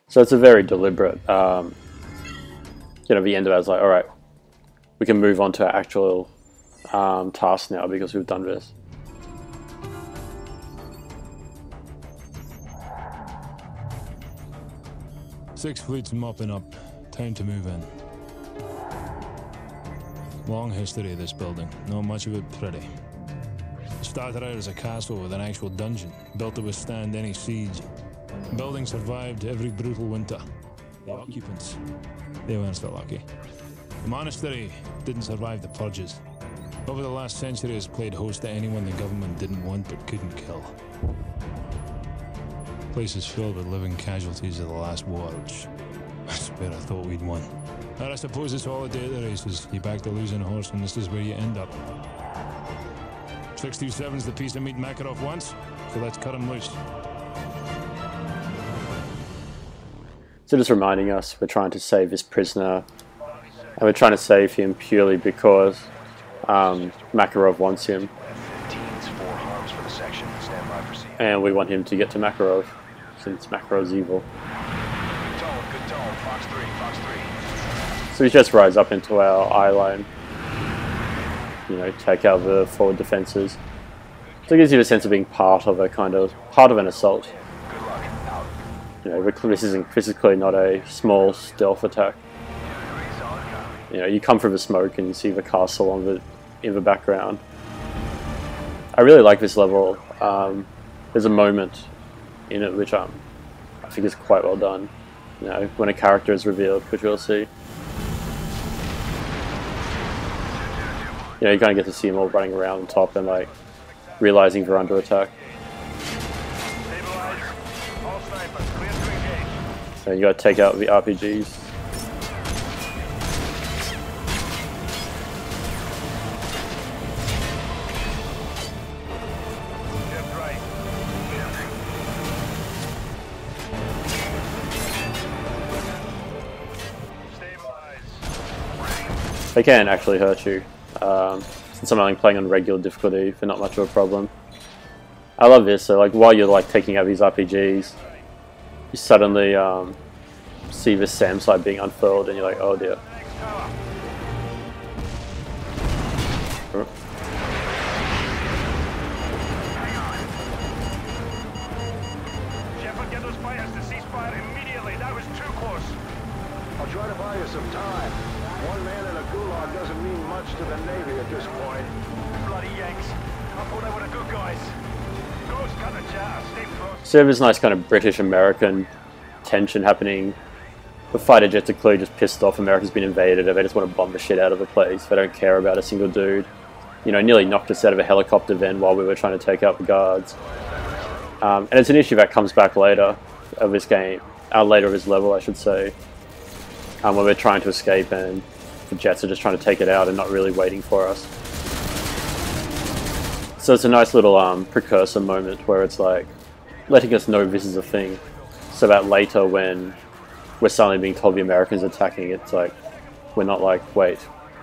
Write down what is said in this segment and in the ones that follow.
So it's a very deliberate, the end of it is like, alright, we can move on to our actual task now because we've done this. Six fleets mopping up. Time to move in. Long history of this building. Not much of it pretty. It started out as a castle with an actual dungeon, built to withstand any siege. The building survived every brutal winter. The occupants, they weren't so lucky. The monastery didn't survive the purges. Over the last century, it's played host to anyone the government didn't want but couldn't kill. The place is filled with living casualties of the last war, which I swear I thought we'd won. But I suppose it's all a day of the races. You back the losing horse and this is where you end up. 627's the piece of meat Makarov wants, so let's cut him loose. So just reminding us, we're trying to save this prisoner, and we're trying to save him purely because Makarov wants him. And we want him to get to Makarov, since Makarov's evil. So we just rise up into our eye line, take out the forward defenses. So it gives you a sense of being part of an assault. This is clearly not a small stealth attack. You come through the smoke and you see the castle in the background. I really like this level. There's a moment in it which I think is quite well done. When a character is revealed, which we'll see. You kind of get to see them all running around on top and realizing they're under attack. So you got to take out the RPGs. They can actually hurt you. Since I'm only playing on regular difficulty, they're not much of a problem. I love this. So while you're taking out these RPGs, you suddenly see the SAM side being unfurled, and you're like, oh dear. Shepard, get those fighters to cease fire immediately. That was too close. I'll try to buy you some time. One man in a gulag doesn't mean much to the Navy at this point. Bloody Yanks. I thought they were the good guys. Ghost, cut the chatter. Stay close. So there's nice kind of British-American tension happening. The fighter jets are clearly just pissed off. America's been invaded, and they just want to bomb the shit out of the place. They don't care about a single dude. Nearly knocked us out of a helicopter then while we were trying to take out the guards. And it's an issue that comes back later of this game, later of this level, I should say, when we're trying to escape and the jets are just trying to take it out and not really waiting for us. So it's a nice little precursor moment where it's letting us know this is a thing, so that later when we're suddenly being told the Americans are attacking, it's we're not wait,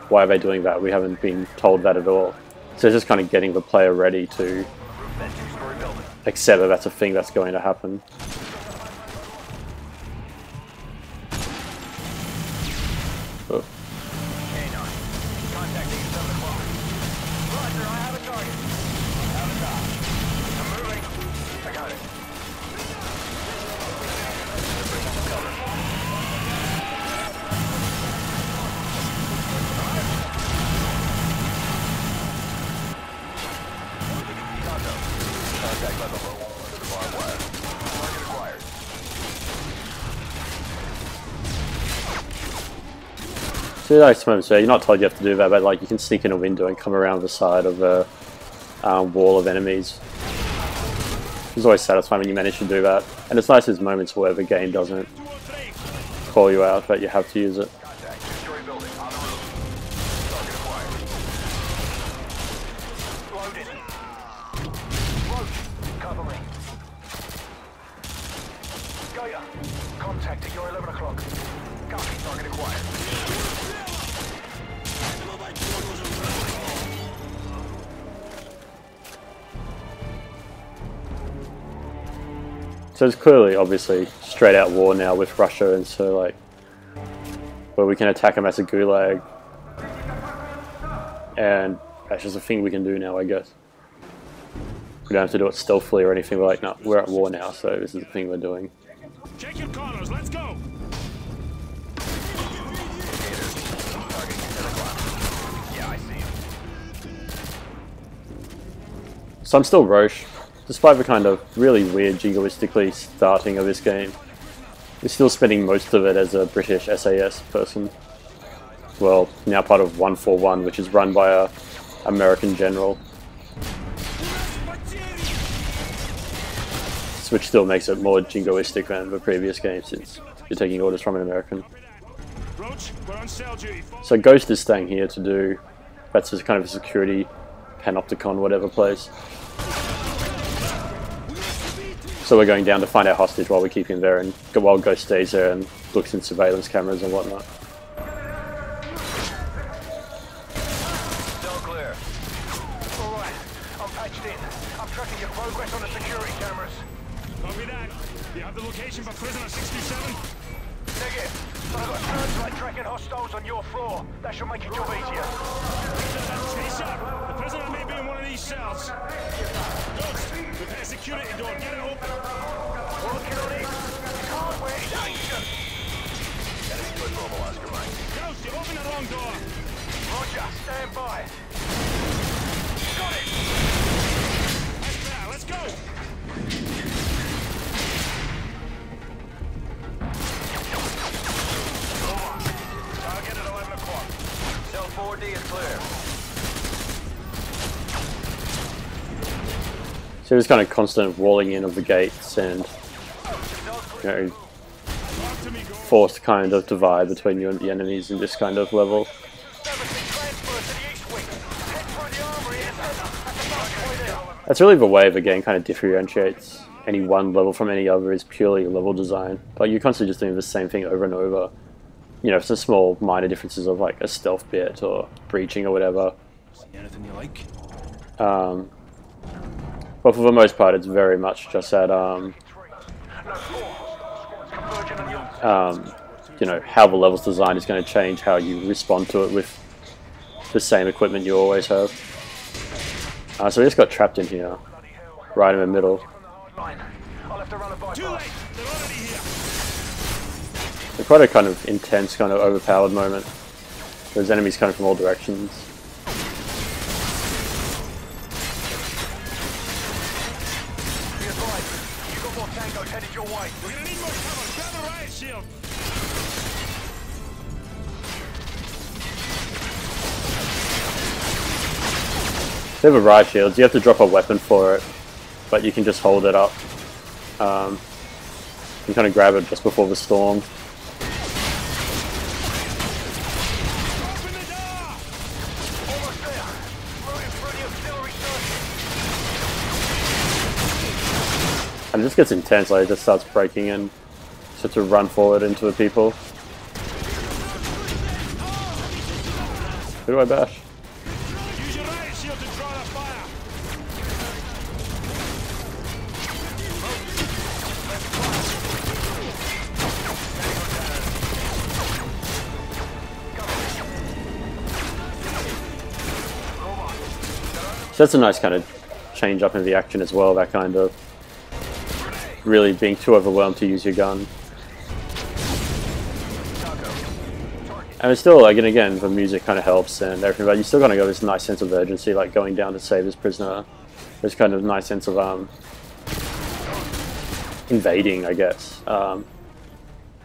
why are they doing that? We haven't been told that at all. So it's just kind of getting the player ready to accept that that's a thing that's going to happen. Oh. So nice moments where you're not told you have to do that, but you can sneak in a window and come around the side of the wall of enemies. It's always satisfying when you manage to do that. And it's nice there's moments where the game doesn't call you out, but you have to use it. Contact at your 11 o'clock. Copy, target acquired. So it's clearly, obviously, straight out war now with Russia, and so like, where we can attack them as a gulag, and that's just a thing we can do now, I guess. We don't have to do it stealthily or anything. We're like, no, we're at war now, so this is the thing we're doing. Check your corners, let's go! Yeah, I see him. So I'm still Roche, despite the kind of really weird jingoistically starting of this game. We're still spending most of it as a British SAS person. Well, now part of 141, which is run by a American general. Which still makes it more jingoistic than the previous game, since you're taking orders from an American. So Ghost is staying here to do, that's just kind of a security panopticon whatever place. So we're going down to find our hostage while we keep him there, and while Ghost stays there and looks in surveillance cameras and whatnot. Still clear. Alright, I'm patched in. I'm tracking your progress on the security cameras. Copy that. You have the location for prisoner 67? Negative. But I've got searchlight tracking hostiles on your floor. That should make your job easier. Chase up! The prisoner may be in one of these cells. Ghost, prepare a security door. Get it open. Working on it. Hardware is ancient. Enemy foot mobilized, right? Ghost, you open the wrong door. Roger, stand by. Got it! That's better. Let's go! Target at 11 o'clock. Cell 4D is clear. So there's kind of constant walling in of the gates and, you know, forced kind of divide between you and the enemies in this kind of level. That's really the way the game kind of differentiates any one level from any other, is purely level design. Like, you're constantly just doing the same thing over and over. You know, it's a small minor differences of like a stealth bit or breaching or whatever. Anything you like? But for the most part, it's very much just that, you know, how the level's design is going to change how you respond to it with the same equipment you always have. So we just got trapped in here, right in the middle. Too late! They're already here! It's quite a kind of intense, kind of overpowered moment. There's enemies coming from all directions. Headed your way. We're gonna need more cover. Grab the riot shield. They have a riot shields. You have to drop a weapon for it, but you can just hold it up. You kind of grab it just before the storm. Open the door! Almost there. Routing through the auxiliary circuit. And it just gets intense, like it just starts breaking and just have to run forward into the people. Who do I bash? Use your riot shield to draw the fire. So that's a nice kind of change up in the action as well, that kind of really being too overwhelmed to use your gun. And it's still, like, and again, the music kind of helps and everything, but you still kind of got this nice sense of urgency, like going down to save this prisoner. This kind of nice sense of invading, I guess. You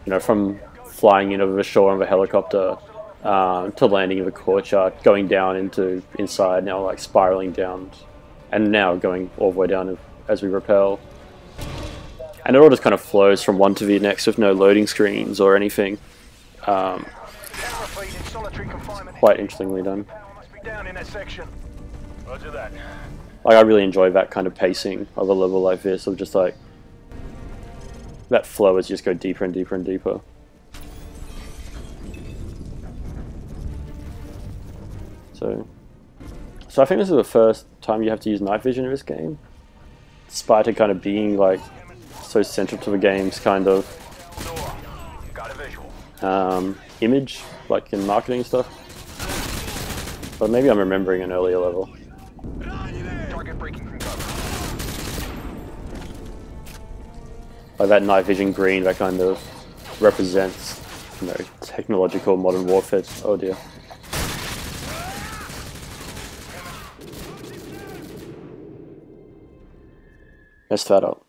know, from flying in over the shore on the helicopter to landing in the courtyard, going down into inside, now like spiraling down, and now going all the way down as we rappel. And it all just kind of flows from one to the next with no loading screens or anything. Quite interestingly done. Roger that. Like, I really enjoy that kind of pacing of a level like this, of just like that flow as you just go deeper and deeper and deeper. So I think this is the first time you have to use night vision in this game, despite it kind of being like so central to the game's kind of image, like in marketing stuff. But maybe I'm remembering an earlier level. Like that night vision green, that kind of represents, you know, technological modern warfare. Oh dear. Messed that up.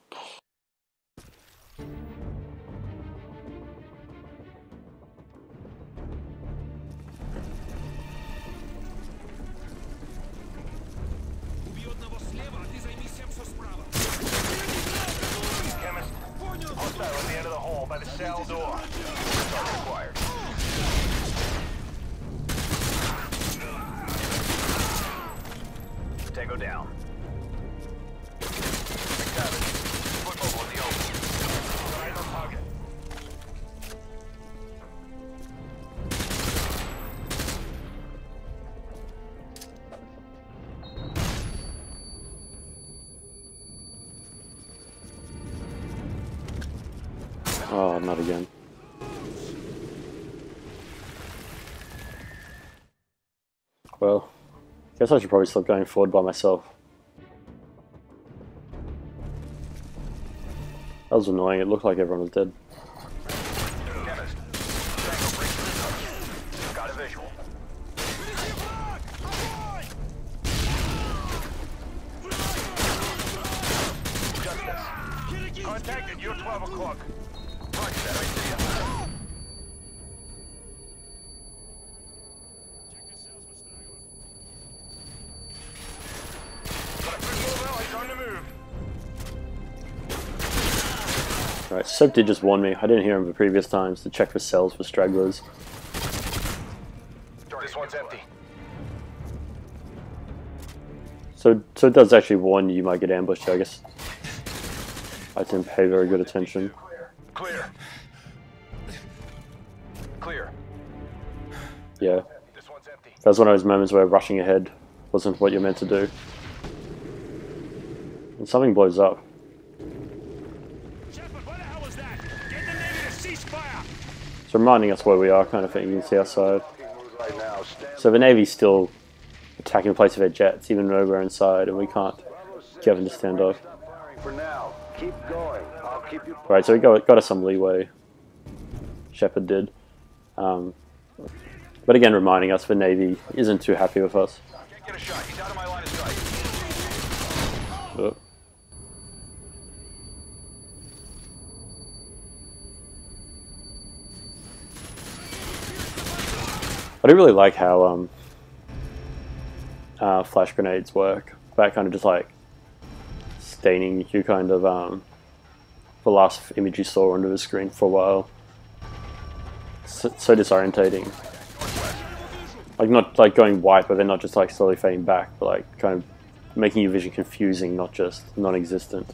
Oh, not again. Well, guess I should probably stop going forward by myself. That was annoying, it looked like everyone was dead. Got a visual. Justice. Contact at your 12 o'clock. Roger that, I see ya. Right, Soap did just warn me. I didn't hear him the previous times to check for cells for stragglers. This one's empty. So it does actually warn you might get ambushed, I guess. I didn't pay very good attention. Clear. Clear. Yeah. This one's empty. That was one of those moments where rushing ahead wasn't what you're meant to do. And something blows up. It's reminding us where we are, kind of thing. You can see outside. So the Navy's still attacking the place of their jets, even though we're inside and we can't get them to stand off. Right, so we got us some leeway. Shepard did. But again, reminding us the Navy isn't too happy with us. Can't get a shot. He's out of my line of sight. Oh. I do really like how flash grenades work. That kind of just like staining you kind of the last image you saw onto the screen for a while. So disorientating. Like not like going white, but then not just like slowly fading back, but like kind of making your vision confusing, not just non-existent.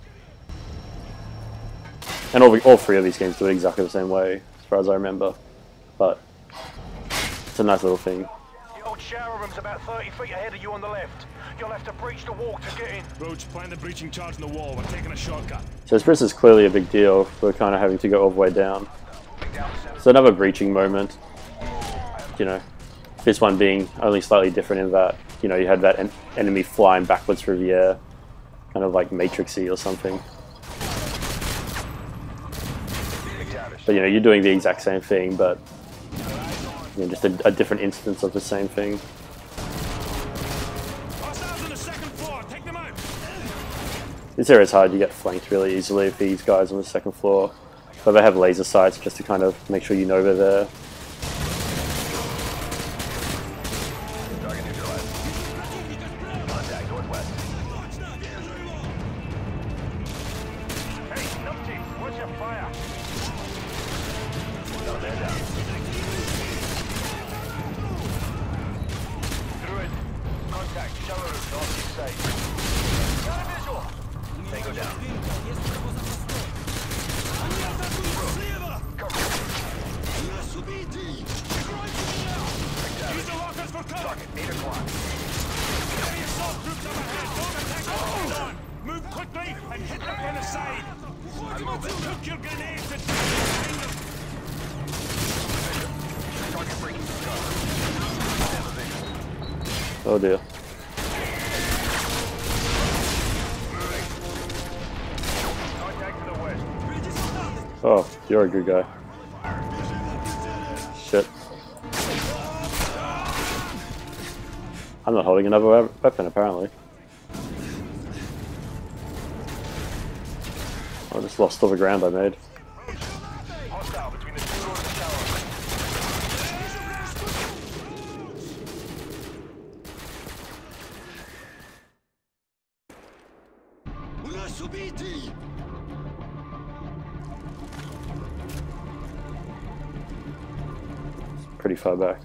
And all three of these games do it exactly the same way, as far as I remember. But it's a nice little thing. The old shower room's about 30 feet ahead of you on the left. You'll have to breach the wall to get in. Roach, plan the breaching charge in the wall. We're taking a shortcut. So this is clearly a big deal. We're kind of having to go all the way down. So another breaching moment. You know, this one being only slightly different in that, you know, you had that enemy flying backwards through the air, kind of like Matrixy or something. But you know, you're doing the exact same thing, but you know, just a different instance of the same thing. This area is hard, you get flanked really easily with these guys on the second floor. But they have laser sights just to kind of make sure you know they're there. Oh dear. Oh, you're a good guy. Shit. I'm not holding another weapon, apparently. I just lost all the ground I made. Pretty far back.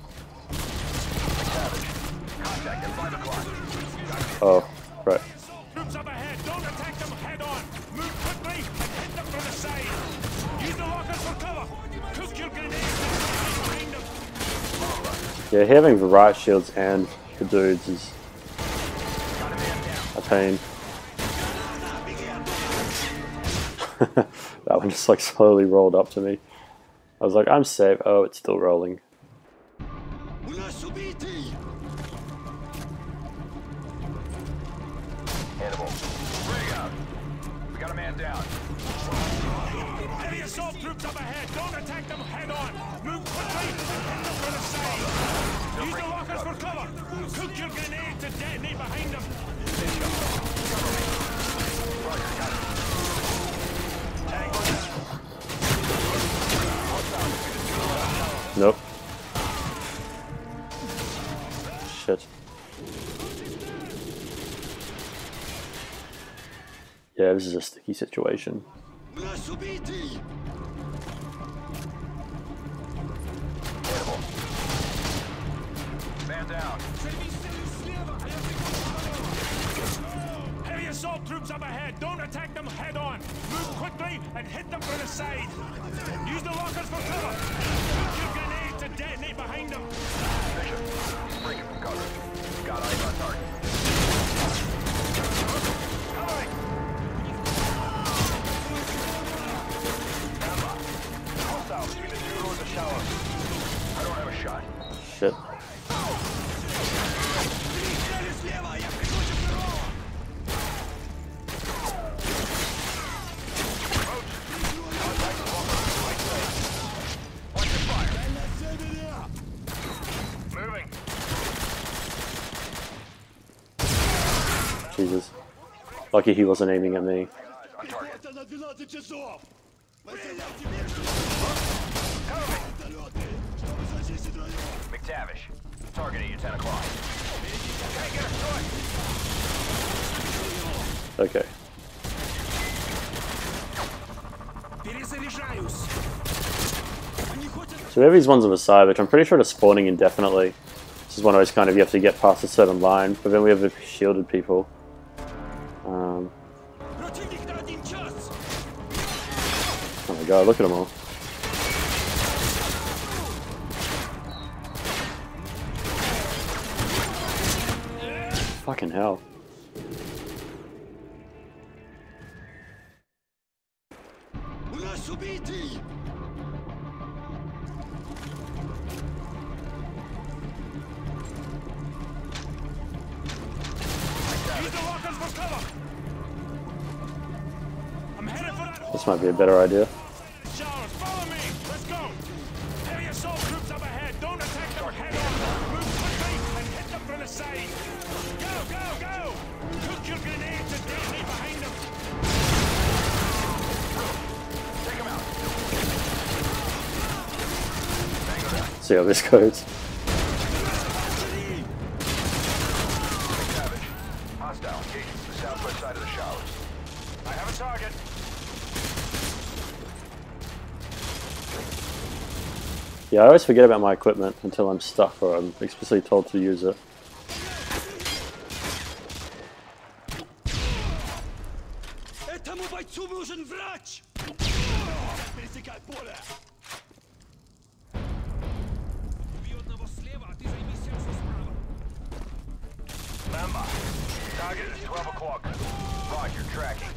Oh, right. Troops up ahead, don't attack them head on. Move quickly and hit them from the side. Use the lockers for cover. Cook your grenades behind them. Yeah, having the riot shields and the dudes is a pain. That one just like slowly rolled up to me. I was like, I'm safe. Oh, it's still rolling. Down. Heavy assault troops up ahead. Don't attack them head on. Move quickly and hit them from the side. Use the lockers for cover. Cook your grenade to detonate behind them. Nope. Shit. Yeah, this is a sticky situation. Man down. Heavy assault troops up ahead. Don't attack them head on. Move quickly and hit them from the side. Use the lockers for cover. Cook your grenade to detonate behind them. Bishop, break it from cover. Got eyes on target. Covering. Hostile between the two doors of shower. I don't have a shot. Shit. Jesus. Lucky he wasn't aiming at me. McTavish, targeting you 10 o'clock. Can't get a shot. Okay. So we have these ones on the side, which I'm pretty sure are spawning indefinitely. This is one of those kind of, you have to get past a certain line, but then we have the shielded people. Oh my god, look at them all. Fucking hell. This might be a better idea. Showers, follow me. Let's go. Heavy assault troops up ahead. Don't attack them head on. Move quickly and hit them from the side. Go, go, go. Cook your grenade to detonate behind them. Take him out. See how this goes. Savage. Hostile engaging from the southwest side of the showers. I have a target. Yeah, I always forget about my equipment until I'm stuck or I'm explicitly told to use it. Member, target is 12 o'clock. Roger, tracking.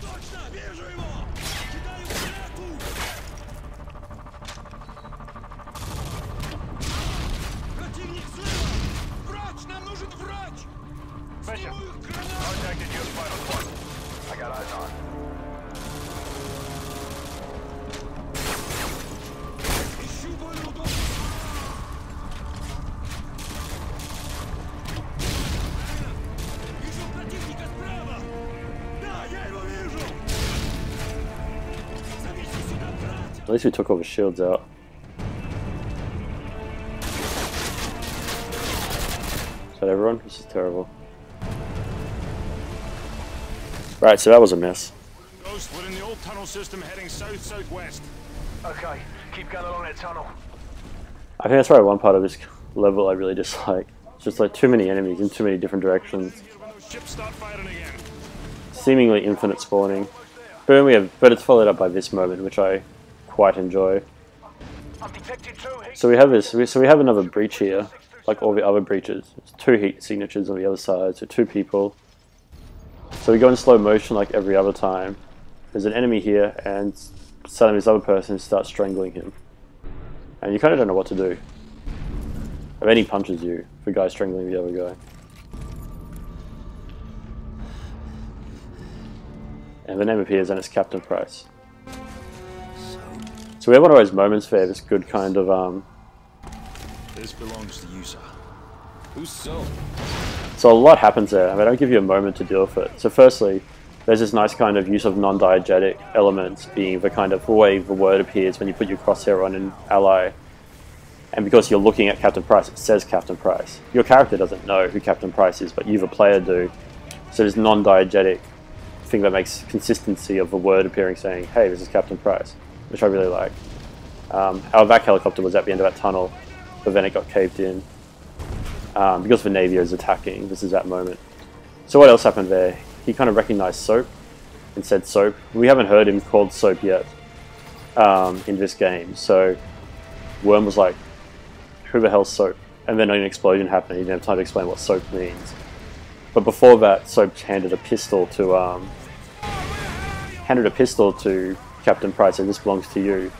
At least we took all the shields out. Is that everyone? This is terrible. Right, so that was a mess. Ghost, we're in the old tunnel system heading south-southwest. Okay, keep going along that tunnel. I think that's probably one part of this level I really dislike. It's just like too many enemies in too many different directions. When those ships start firing again. Seemingly infinite spawning. Boom, but it's followed up by this moment, which I quite enjoy. I've detected 2 heat. So we have this. So we have another breach here, like all the other breaches. There's 2 heat signatures on the other side, so 2 people. So we go in slow motion like every other time. There's an enemy here, and suddenly this other person starts strangling him, and you kind of don't know what to do. And then he punches you, the guy strangling the other guy. And the name appears, and it's Captain Price. So we have one of those moments there, this good kind of This belongs to you, sir. Who's so? So a lot happens there, and they don't give you a moment to deal with it. So firstly, there's this nice kind of use of non-diegetic elements, being the kind of way the word appears when you put your crosshair on an ally. And because you're looking at Captain Price, it says Captain Price. Your character doesn't know who Captain Price is, but you, the player, do. So this non-diegetic thing that makes consistency of the word appearing, saying, hey, this is Captain Price, which I really like. Our vac helicopter was at the end of that tunnel, but then it got caved in. Because the Navy is attacking, this is that moment. So what else happened there? He kind of recognized Soap and said Soap. We haven't heard him called Soap yet in this game, so Worm was like, who the hell's Soap? And then an explosion happened, he didn't have time to explain what Soap means. But before that, Soap handed a pistol to Captain Price, and this belongs to you.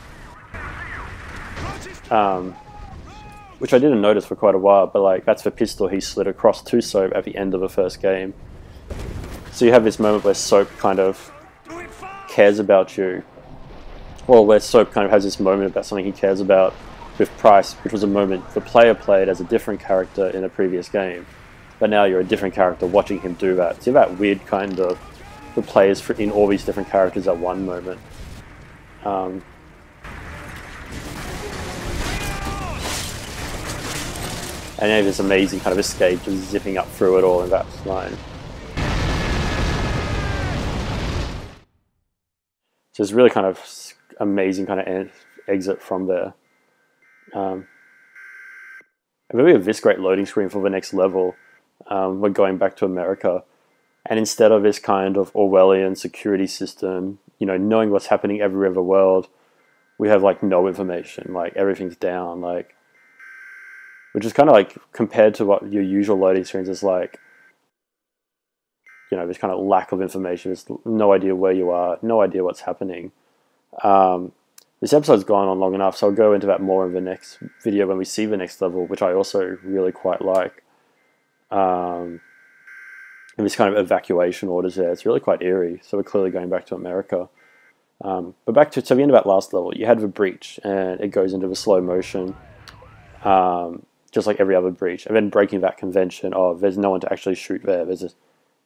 Which I didn't notice for quite a while, but like that's the pistol he slid across to Soap at the end of the first game. So you have this moment where Soap kind of cares about you. Well, where Soap kind of has this moment about something he cares about with Price, which was a moment the player played as a different character in a previous game. But now you're a different character watching him do that. So you have that weird kind of the players in all these different characters at one moment. And you have this amazing kind of escape, just zipping up through it all in that line. So it's really kind of amazing kind of exit from there. And then we have this great loading screen for the next level. We're going back to America. And instead of this kind of Orwellian security system, you know, knowing what's happening everywhere in the world, we have like no information, like everything's down, like, which is kind of like compared to what your usual loading screens is like. You know, there's kind of lack of information. There's no idea where you are, no idea what's happening. This episode's gone on long enough, so I'll go into that more in the next video when we see the next level, which I also really quite like. And this kind of evacuation orders there, it's really quite eerie. So we're clearly going back to America. But back to the end of that last level, you had the breach, and it goes into the slow motion. Just like every other breach, and then breaking that convention of there's no one to actually shoot there. There's a,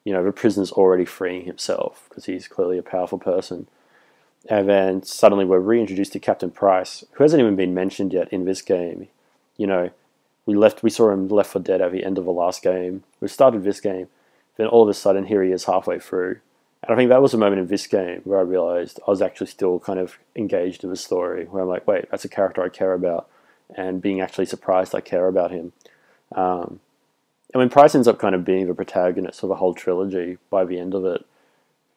you know, the prisoner's already freeing himself because he's clearly a powerful person. And then suddenly we're reintroduced to Captain Price, who hasn't even been mentioned yet in this game. You know, we saw him left for dead at the end of the last game. We started this game, then all of a sudden here he is halfway through. And I think that was a moment in this game where I realized I was actually still kind of engaged in the story, where I'm like, wait, that's a character I care about. And being actually surprised I care about him. And when Price ends up kind of being the protagonist of the whole trilogy by the end of it,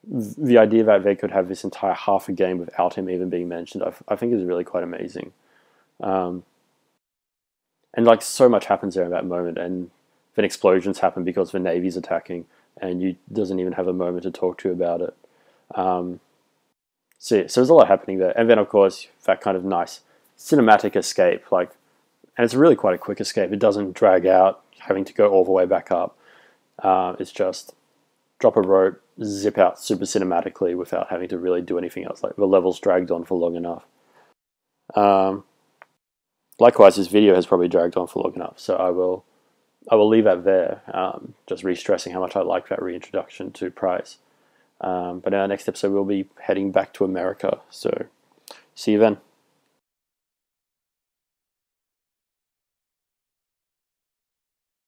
the idea that they could have this entire half a game without him even being mentioned, I think is really quite amazing. And like so much happens there in that moment, and then explosions happen because the Navy's attacking, and you doesn't even have a moment to talk to you about it. So there's a lot happening there. And then of course, that kind of nice cinematic escape, like, and it's really quite a quick escape. It doesn't drag out, having to go all the way back up. It's just drop a rope, zip out super cinematically without having to really do anything else. Like the level's dragged on for long enough. Likewise, this video has probably dragged on for long enough, so I will leave that there. Just re-stressing how much I like that reintroduction to Price. But in our next episode, we'll be heading back to America. So see you then.